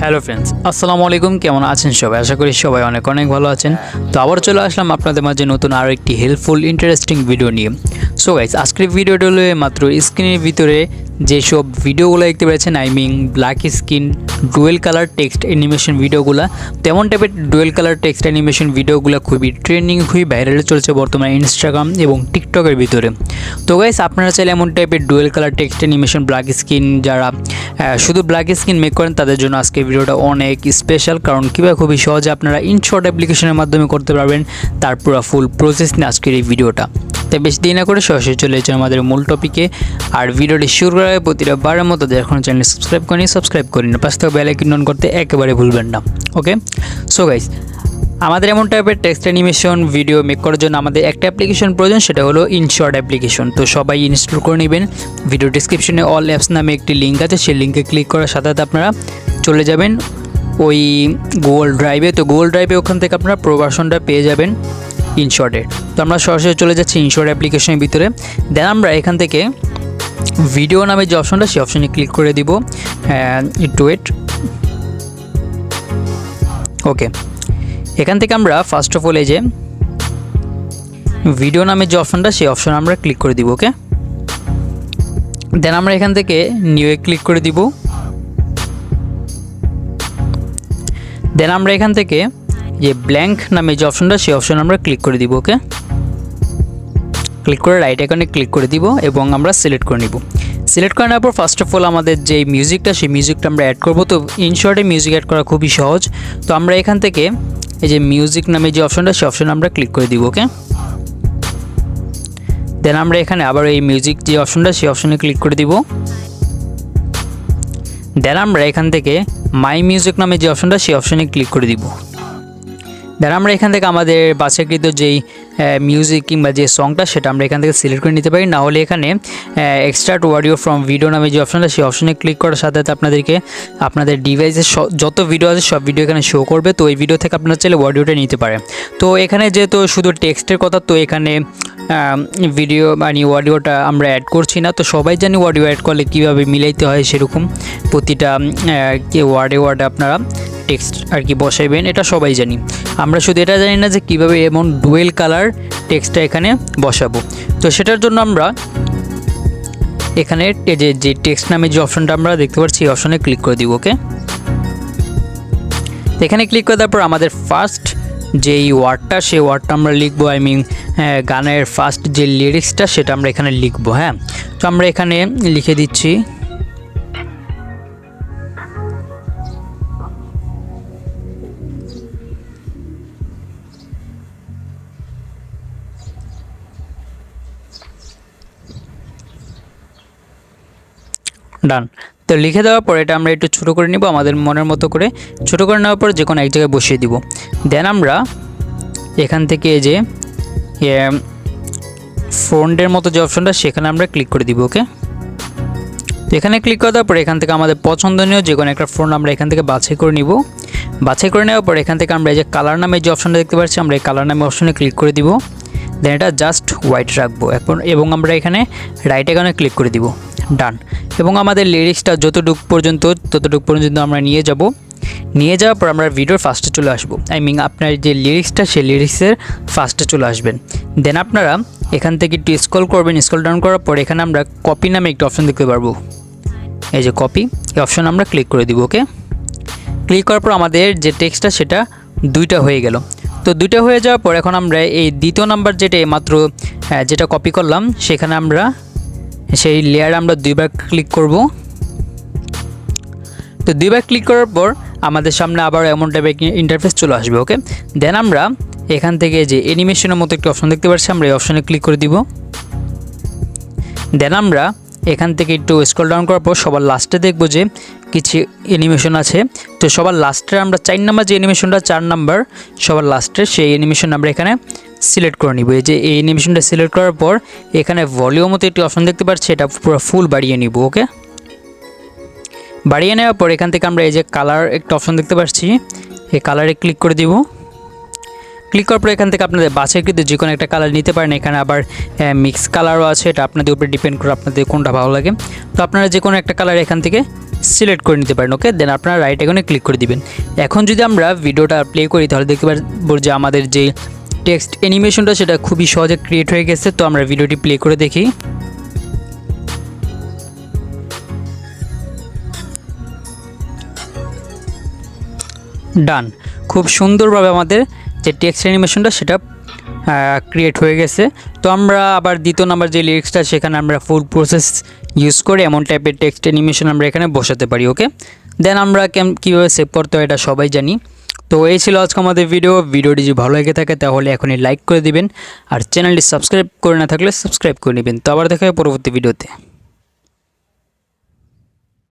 Hello friends, আসসালামু আলাইকুম। কেমন আছেন সবাই? আশা করি সবাই অনেক ভালো আছেন। তো আবার চলে আসলাম আপনাদের মাঝে নতুন আরও একটি হেল্পফুল ইন্টারেস্টিং ভিডিও নিয়ে। সো গাইস, আজকের ভিডিওটা হলো মাত্র স্ক্রিনের ভিতরে যেসব ভিডিওগুলো দেখতে পাচ্ছেন, black screen dual colour text animation ভিডিওগুলো, তেমন টাইপের ডুয়েল কালার টেক্সট অ্যানিমেশন ভিডিওগুলো খুবই ট্রেন্ডিং, খুবই ভাইরাল চলছে বর্তমানে ইনস্টাগ্রাম এবং টিকটকের ভিতরে। তো গাইস, আপনারা চাইলে এমন টাইপের dual colour text animation black screen যারা শুধু ব্ল্যাক স্ক্রিন মেক করেন তাদের জন্য আজকে ভিডিওটা অনেক স্পেশাল, কারণ কীভাবে খুবই সহজে আপনারা ইনশর্ট অ্যাপ্লিকেশনের মাধ্যমে করতে পারবেন তার পুরো ফুল প্রসেস নিয়ে আজকের এই ভিডিওটা। তাই বেশি দেরি না করে সরাসরি চলে যাচ্ছি আমাদের মূল টপিকে। আর ভিডিওটি শুরু করার আগে প্রতিবারের মতো এখন চ্যানেল সাবস্ক্রাইব করি না, পাশে থাকা বেল আইকন অন করতে একেবারে ভুলবেন না। ওকে, সো গাইস, আমাদের এমন টাইপের টেক্সট অ্যানিমেশন ভিডিও মেক করার জন্য আমাদের একটা অ্যাপ্লিকেশন প্রয়োজন, সেটা হলো ইনশর্ট অ্যাপ্লিকেশন। তো সবাই ইনস্টল করে নেবেন। ভিডিও ডিসক্রিপশনে অল অ্যাপস নামে একটি লিঙ্ক আছে, সেই লিঙ্কে ক্লিক করার সাথে সাথে আপনারা চলে যাবেন ওই গুগল ড্রাইভে। তো গুগল ড্রাইভে ওখান থেকে আপনারা প্রো ভার্সনটা পেয়ে যাবেন ইনশর্টের। তো আমরা সরাসরি চলে যাচ্ছি ইনশর্ট অ্যাপ্লিকেশনের ভিতরে। দেন আমরা এখান থেকে ভিডিও নামে যে অপশনটা, সেই অপশনে ক্লিক করে দিব। একটু ওয়েট। ওকে, এখান থেকে আমরা ফার্স্ট অফ অল এই যে ভিডিও নামে যে অপশনটা, সেই অপশন আমরা ক্লিক করে দিব। ওকে, দেন আমরা এখান থেকে নিউয়ে ক্লিক করে দিব। দেন আমরা এখান থেকে যে ব্ল্যাঙ্ক নামে যে অপশনটা, সেই অপশন আমরা ক্লিক করে দিব। ওকে, ক্লিক করে রাইট আইকনে ক্লিক করে দিব এবং আমরা সিলেক্ট করে নিব। সিলেক্ট করে নেওয়ার পর ফার্স্ট অফ অল আমাদের যে মিউজিকটা, সেই মিউজিকটা আমরা অ্যাড করব। তো ইনশর্টে মিউজিক অ্যাড করা খুবই সহজ। তো আমরা এখান থেকে এই যে মিউজিক নামে যে অপশনটা, সেই অপশন আমরা ক্লিক করে দিব। ওকে, দেন আমরা এখানে আবার এই মিউজিক যে অপশনটা, সেই অপশনে ক্লিক করে দিব। দেন আমরা এখান থেকে মাই মিউজিক নামে যে অপশনটা, সেই অপশনে ক্লিক করে দিব। দেন আমরা এখান থেকে আমাদের বাছাইকৃত যেই মিউজিক কিংবা যে সংটা, সেটা আমরা এখান থেকে সিলেক্ট করে নিতে পারি। না হলে এখানে এক্সট্রাক্ট অডিও ফ্রম ভিডিও নামে যে অপশনটা, সেই অপশনে ক্লিক করার সাথে সাথে আপনাদেরকে আপনাদের ডিভাইসে যত ভিডিও আছে সব ভিডিও এখানে শো করবে। তো এই ভিডিও থেকে আপনারা চাইলে অডিওটা নিতে পারেন। তো এখানে যেহেতু শুধু টেক্সটের কথা, তো এখানে ভিডিও মানে অডিওটা আমরা অ্যাড করছি না। তো সবাই জানি অডিও অ্যাড করলে কীভাবে মিলাইতে হয়, সেরকম প্রতিটা ওয়ার্ডে আপনারা টেক্সট আর কি বসাইবেন, এটা সবাই জানি। আমরা শুধু এটা জানি না যে কীভাবে এমন ডুয়েল কালার টেক্সটটা এখানে বসাবো। তো সেটার জন্য আমরা এখানে যে টেক্সট নামে যে অপশনটা আমরা দেখতে পাচ্ছি, এই অপশনে ক্লিক করে দিব। ওকে, এখানে ক্লিক করে দেওয়ার পর আমাদের ফার্স্ট যেই ওয়ার্ডটা, সেই ওয়ার্ডটা আমরা লিখবো। গানের ফার্স্ট যে লিরিক্সটা, সেটা আমরা এখানে লিখবো। হ্যাঁ, তো আমরা এখানে লিখে দিচ্ছি ডান। তো লিখে দেওয়ার পর এটা আমরা একটু ছোটো করে নিব, আমাদের মনের মতো করে ছোটো করে নেওয়ার পর যে কোনো এক জায়গায় বসিয়ে দিব। দেন আমরা এখান থেকে যে ফন্টের মতো যে অপশনটা, সেখানে আমরা ক্লিক করে দিব। ওকে, তো এখানে ক্লিক করে দেওয়ার পর এখান থেকে আমাদের পছন্দনীয় যে কোনো একটা ফন্ট আমরা এখান থেকে বাছাই করে নিব। বাছাই করে নেওয়ার পর এখান থেকে আমরা এই যে কালার নামে যে অপশনটা দেখতে পাচ্ছি, আমরা এই কালার নামে অপশনে ক্লিক করে দিব। দেন এটা জাস্ট হোয়াইট রাখবো এবং আমরা এখানে রাইট আইকনে ক্লিক করে দিব। ডান। এবং আমাদের লিরিক্সটা যতটুকু পর্যন্ত আমরা নিয়ে যাওয়ার পর আমরা ভিডিওর ফার্স্টে চলে আসবো। আপনার যে লিরিক্সটা, সেই লিরিক্সের ফার্স্টে চলে আসবেন। দেন আপনারা এখান থেকে একটু স্ক্রল করবেন। স্ক্রল ডাউন করার পর এখানে আমরা কপি নামে একটা অপশন দেখতে পারবো। এই যে কপি, এই অপশন আমরা ক্লিক করে দিব। ওকে, ক্লিক করার পর আমাদের যে টেক্সটটা, সেটা দুইটা হয়ে গেল। তো দুইটা হয়ে যাওয়ার পর এখন আমরা এই দ্বিতীয় নাম্বার যেটা কপি করলাম, সেখানে আমরা সেই লেয়ার আমরা দুইবার ক্লিক করব। তো দুইবার ক্লিক করার পর আমাদের সামনে আবার এমন টাইপের ইন্টারফেস চলে আসবে। ওকে, দেন আমরা এখান থেকে যে অ্যানিমেশনের মতো একটা অপশন দেখতে পাচ্ছি, আমরা এই অপশনে ক্লিক করে দিব। দেন আমরা এখান থেকে একটু স্ক্রল ডাউন করার পর সবার লাস্টে দেখব যে কিছু অ্যানিমেশন আছে। তো সবার লাস্টে আমরা 4 নাম্বার যে অ্যানিমেশনটা, 4 নাম্বার সবার লাস্টে, সেই অ্যানিমেশন আমরা এখানে সিলেক্ট করে নিব। এই যে এই অ্যানিমেশনটা সিলেক্ট করার পর এখানে ভলিউম মতো একটি অপশন দেখতে পাচ্ছি, এটা পুরো ফুল বাড়িয়ে নিব। ওকে, বাড়িয়ে নেওয়ার পর এখান থেকে আমরা এই যে কালার একটা অপশন দেখতে পাচ্ছি, এই কালারে ক্লিক করে দিব। ক্লিক করার পর এখান থেকে আপনাদের বাছাইকৃত যে কোনো একটা কালার নিতে পারেন। এখানে আবার মিক্স কালারও আছে, এটা আপনাদের উপরে ডিপেন্ড করে আপনাদের কোনটা ভালো লাগে। তো আপনারা যে কোনো একটা কালার এখান থেকে সিলেক্ট করে নিতে পারেন। ওকে, দেন আপনারা রাইট আইকনে ক্লিক করে দিবেন। এখন যদি আমরা ভিডিওটা প্লে করি তাহলে দেখতে পারবো যে আমাদের যে টেক্সট অ্যানিমেশনটা সেটা খুবই সহজে ক্রিয়েট হয়ে গেছে। তো আমরা ভিডিওটি প্লে করে দেখি। ডান, খুব সুন্দরভাবে আমাদের যে টেক্সট অ্যানিমেশনটা সেটা ক্রিয়েট হয়ে গেছে। তো আমরা আবার দ্বিতীয় নাম্বার যে লিরিক্সটা সেখানে আমরা ফুল প্রসেস ইউজ করে এমন টাইপের টেক্সট অ্যানিমেশন আমরা এখানে বসাতে পারি। ওকে, দেন আমরা কীভাবে সেভ করতে হয় এটা সবাই জানি। তো এই ছিল আজকে আমাদের ভিডিওটি যদি ভালো লেগে থাকে তাহলে এখনই লাইক করে দিবেন, আর চ্যানেলটি সাবস্ক্রাইব করে না থাকলে সাবস্ক্রাইব করে নেবেন। তো আবার দেখা হবে পরবর্তী ভিডিওতে।